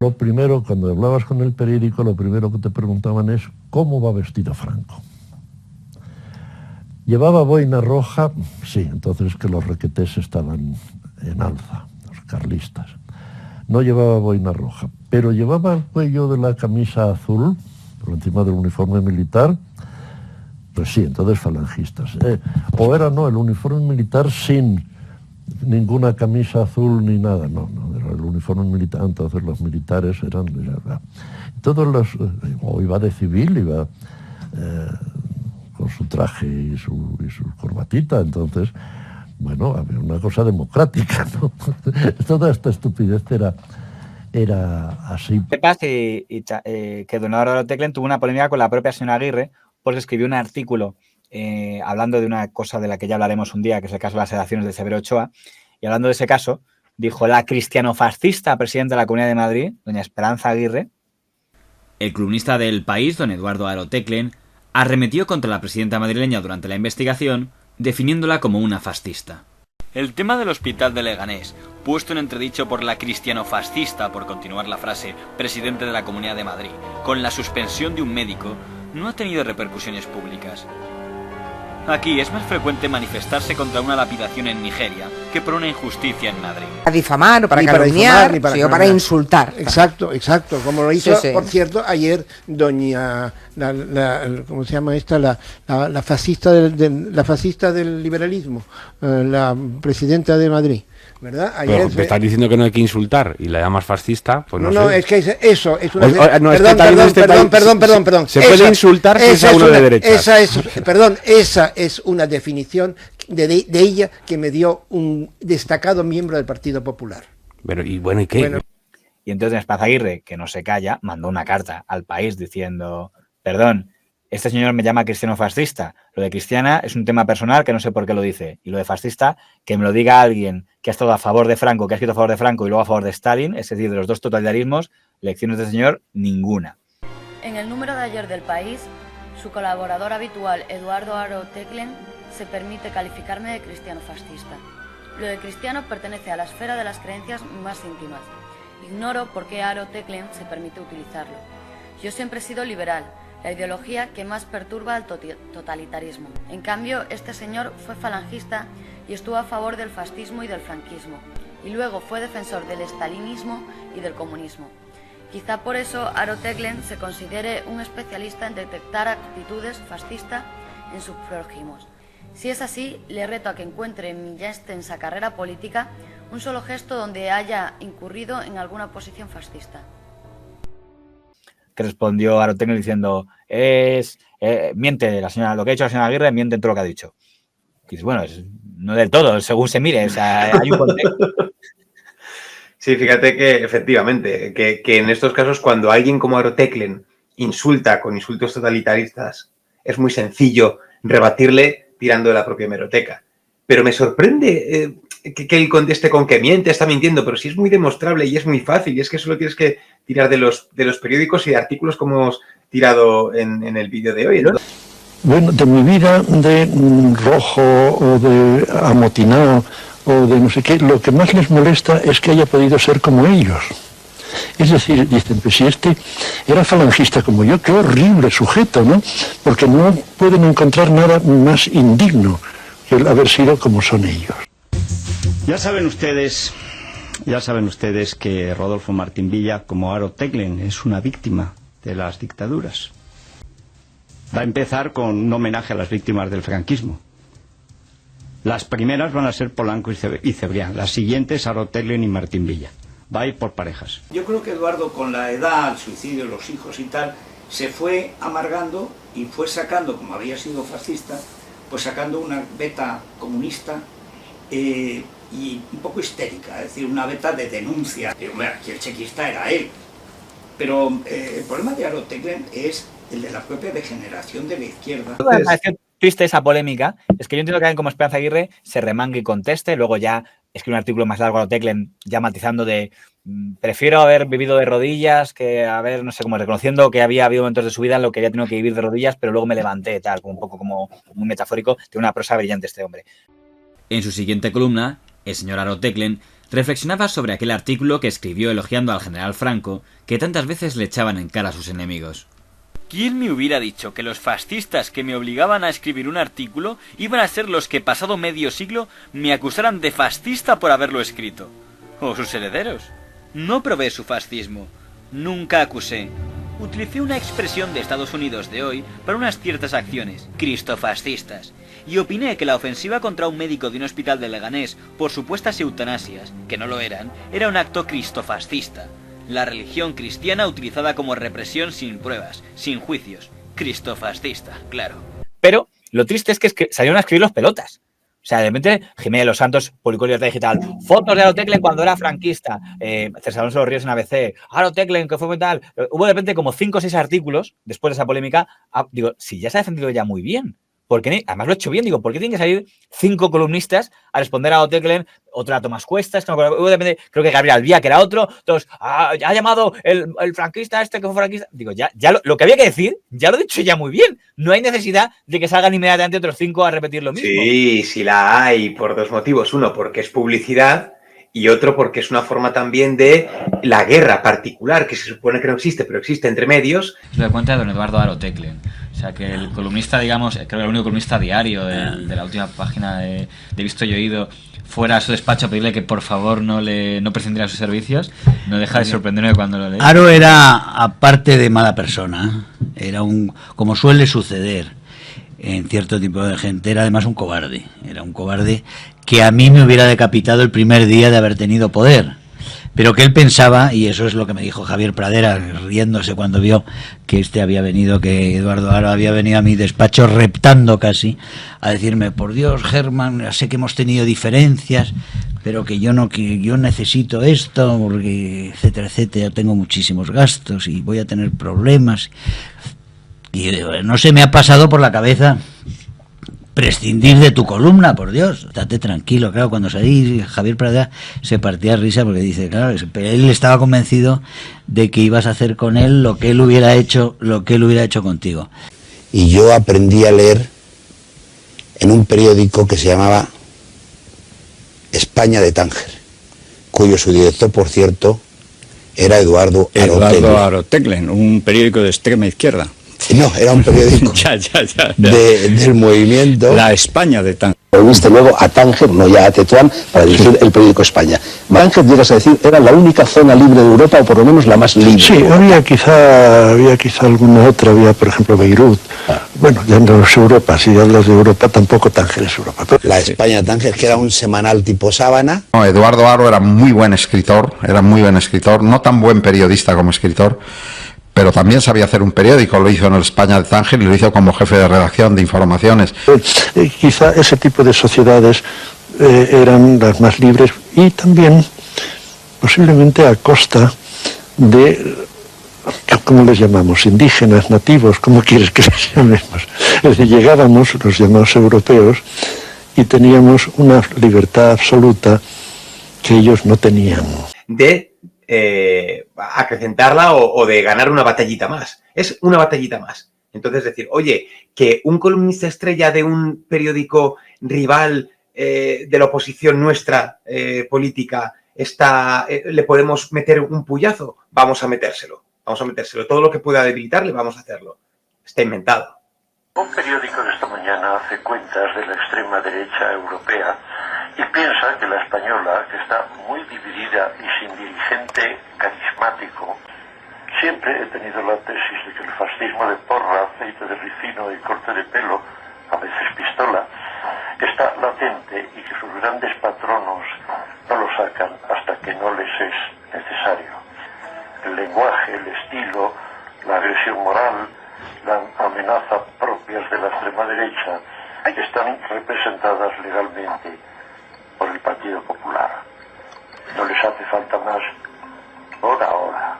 Lo primero, cuando hablabas con el periódico, lo primero que te preguntaban es ¿cómo va vestido Franco? ¿Llevaba boina roja? Sí, entonces que los requetés estaban en alza, los carlistas. No llevaba boina roja, pero llevaba el cuello de la camisa azul, por encima del uniforme militar, pues sí, entonces falangistas. O era, no, el uniforme militar sin ninguna camisa azul ni nada, no, era el uniforme militar, entonces los militares eran, todos los, o iba de civil, iba con su traje y su corbatita, entonces, bueno, había una cosa democrática, ¿no? Toda esta estupidez era así. Sepas que don Álvaro Teclen tuvo una polémica con la propia señora Aguirre porque escribió un artículo hablando de una cosa de la que ya hablaremos un día, que es el caso de las sedaciones de Severo Ochoa, y hablando de ese caso, dijo la cristianofascista presidenta de la Comunidad de Madrid, doña Esperanza Aguirre. El columnista del País, don Eduardo Haro Teclen, arremetió contra la presidenta madrileña durante la investigación, definiéndola como una fascista. El tema del hospital de Leganés, puesto en entredicho por la cristianofascista, por continuar la frase, presidente de la Comunidad de Madrid, con la suspensión de un médico, no ha tenido repercusiones públicas. Aquí es más frecuente manifestarse contra una lapidación en Nigeria que por una injusticia en Madrid. Para difamar o para calumniar, sino para insultar. Exacto, por lo hizo, sí. Por cierto, ayer doña, ¿cómo se llama esta? La fascista del liberalismo, la presidenta de Madrid. ¿Verdad? Ayer bueno, te estás diciendo que no hay que insultar y la llamas fascista, pues no sé. No, es que eso es una... Perdón. Se puede insultar si es a uno de derechas. Esa es una definición de ella que me dio un destacado miembro del Partido Popular. Pero, ¿y bueno, y qué? Bueno. Y entonces Esperanza Aguirre, que no se calla, mandó una carta al País diciendo, perdón, este señor me llama cristiano fascista. Lo de cristiana es un tema personal que no sé por qué lo dice. Y lo de fascista, que me lo diga alguien que ha estado a favor de Franco, que ha escrito a favor de Franco y luego a favor de Stalin, es decir, de los dos totalitarismos, lecciones de señor, ninguna. En el número de ayer del País, su colaborador habitual, Eduardo Haro Teclen, se permite calificarme de cristiano fascista. Lo de cristiano pertenece a la esfera de las creencias más íntimas. Ignoro por qué Haro Teclen se permite utilizarlo. Yo siempre he sido liberal, la ideología que más perturba al totalitarismo. En cambio, este señor fue falangista y estuvo a favor del fascismo y del franquismo, y luego fue defensor del estalinismo y del comunismo. Quizá por eso Haro Teclen se considere un especialista en detectar actitudes fascistas en sus prójimos. Si es así, le reto a que encuentre en mi ya extensa carrera política un solo gesto donde haya incurrido en alguna posición fascista. Que respondió Haro Teclen diciendo, miente la señora, lo que ha dicho la señora Aguirre, miente en todo lo que ha dicho. Y dices, bueno, no del todo, según se mire, o sea, hay un contexto. Sí, fíjate que efectivamente, que en estos casos cuando alguien como Haro Teclen insulta con insultos totalitaristas, es muy sencillo rebatirle tirando de la propia hemeroteca. Pero me sorprende que él conteste con que miente, está mintiendo, pero sí es muy demostrable y es muy fácil, y es que solo tienes que tirar de los periódicos y de artículos como hemos tirado en el vídeo de hoy, ¿no? Bueno, de mi vida de rojo o de amotinado o de no sé qué, lo que más les molesta es que haya podido ser como ellos. Es decir, dicen, pues si este era falangista como yo, qué horrible sujeto, ¿no? Porque no pueden encontrar nada más indigno que el haber sido como son ellos. Ya saben ustedes que Rodolfo Martín Villa, como Haro Teclen, es una víctima de las dictaduras. Va a empezar con un homenaje a las víctimas del franquismo. Las primeras van a ser Polanco y Cebrián, las siguientes Haro Teclen y Martín Villa. Va a ir por parejas. Yo creo que Eduardo, con la edad, el suicidio, los hijos y tal, se fue amargando y fue sacando, como había sido fascista, pues sacando una beta comunista y un poco histérica, es decir, una beta de denuncia. Y, bueno, aquí el chequista era él. Pero el problema de Haro Teclen es el de la propia degeneración de la izquierda. Triste esa polémica, es que yo entiendo que alguien como Esperanza Aguirre se remangue y conteste, luego ya escribe un artículo más largo a Teclen ya matizando de prefiero haber vivido de rodillas que haber, no sé, como reconociendo que había habido momentos de su vida en lo que había tenido que vivir de rodillas, pero luego me levanté, tal, como un poco como muy metafórico. Tiene una prosa brillante este hombre. En su siguiente columna, el señor Haro Teclen reflexionaba sobre aquel artículo que escribió elogiando al general Franco, que tantas veces le echaban en cara a sus enemigos. ¿Quién me hubiera dicho que los fascistas que me obligaban a escribir un artículo iban a ser los que pasado medio siglo me acusaran de fascista por haberlo escrito? ¿O sus herederos? No probé su fascismo. Nunca acusé. Utilicé una expresión de Estados Unidos de hoy para unas ciertas acciones, cristofascistas, y opiné que la ofensiva contra un médico de un hospital de Leganés por supuestas eutanasias, que no lo eran, era un acto cristofascista. La religión cristiana utilizada como represión sin pruebas, sin juicios. Cristofascista, claro. Pero lo triste es que salieron a escribir los pelotas. O sea, de repente, Jiménez de los Santos publicó en Libertad Digital fotos de Aro Teclen cuando era franquista, César Alonso de los Ríos en ABC, Aro Teclen, que fue muy tal. Hubo de repente como 5 o 6 artículos después de esa polémica. Digo, si ya se ha defendido ya muy bien, ¿por qué? Además lo he hecho bien, digo, ¿por qué tienen que salir 5 columnistas a responder a Aro Teclen? Otra Tomás Cuestas, creo que Gabriel Alvía, que era otro, todos, ha llamado el franquista este que fue franquista. Digo, ya lo que había que decir, ya lo he dicho ya muy bien. No hay necesidad de que salgan inmediatamente otros 5 a repetir lo mismo. Sí, sí la hay, por 2 motivos. Uno, porque es publicidad, y otro, porque es una forma también de la guerra particular, que se supone que no existe, pero existe entre medios. Se lo cuenta de don Eduardo Aro Teclen. O sea, que el columnista, digamos, creo que el único columnista diario de la última página de Visto y Oído, fuera a su despacho a pedirle que por favor no prescindiera sus servicios, no deja de sorprenderme cuando lo leí. Aro era, aparte de mala persona, era como suele suceder en cierto tipo de gente, era además un cobarde. Era un cobarde que a mí me hubiera decapitado el primer día de haber tenido poder. Pero que él pensaba, y eso es lo que me dijo Javier Pradera, riéndose cuando vio que había venido, que Eduardo Aro había venido a mi despacho reptando casi, a decirme, por Dios, Germán, sé que hemos tenido diferencias, pero que yo necesito esto, porque etcétera, etcétera, tengo muchísimos gastos y voy a tener problemas. Y no se me ha pasado por la cabeza prescindir de tu columna, por Dios, estate tranquilo. Claro, cuando salí, Javier Pradera se partía de risa porque dice, claro, pero él estaba convencido de que ibas a hacer con él lo que él hubiera hecho contigo. Y yo aprendí a leer en un periódico que se llamaba España de Tánger, cuyo subdirector, por cierto, era Eduardo Aro Teclen, un periódico de extrema izquierda. No, era un periódico del movimiento. La España de Tánger. Volviste luego a Tánger, no ya a Tetuán, para dirigir el periódico España. Tánger, llegas a decir, era la única zona libre de Europa, o por lo menos la más libre. Sí, había quizá alguna otra, había por ejemplo Beirut. Bueno, ya no es Europa, si hablas de Europa, tampoco Tánger es Europa. Pero... La España de Tánger, que era un semanal tipo Sábana. No, Eduardo Aro era muy buen escritor, no tan buen periodista como escritor, pero también sabía hacer un periódico, lo hizo en el España de Tánger y lo hizo como jefe de redacción de informaciones. Quizá ese tipo de sociedades eran las más libres y también posiblemente a costa de, ¿cómo les llamamos? Indígenas, nativos, ¿cómo quieres que les llamemos? Es decir, llegábamos, los llamados europeos, y teníamos una libertad absoluta que ellos no tenían. De acrecentarla o de ganar una batallita más. Es una batallita más. Entonces decir, oye, que un columnista estrella de un periódico rival de la oposición nuestra política le podemos meter un puyazo, vamos a metérselo. Todo lo que pueda debilitarle, vamos a hacerlo. Está inventado. Un periódico de esta mañana hace cuentas de la extrema derecha europea y piensa que la española, que está muy dividida y sin dirigente carismático, siempre he tenido la tesis de que el fascismo de porra, aceite de ricino y corte de pelo, a veces pistola, está latente y que sus grandes patronos no lo sacan hasta que no les es necesario. El lenguaje, el estilo, la agresión moral, la amenaza propias de la extrema derecha están representadas legalmente por el Partido Popular. No les hace falta más por ahora.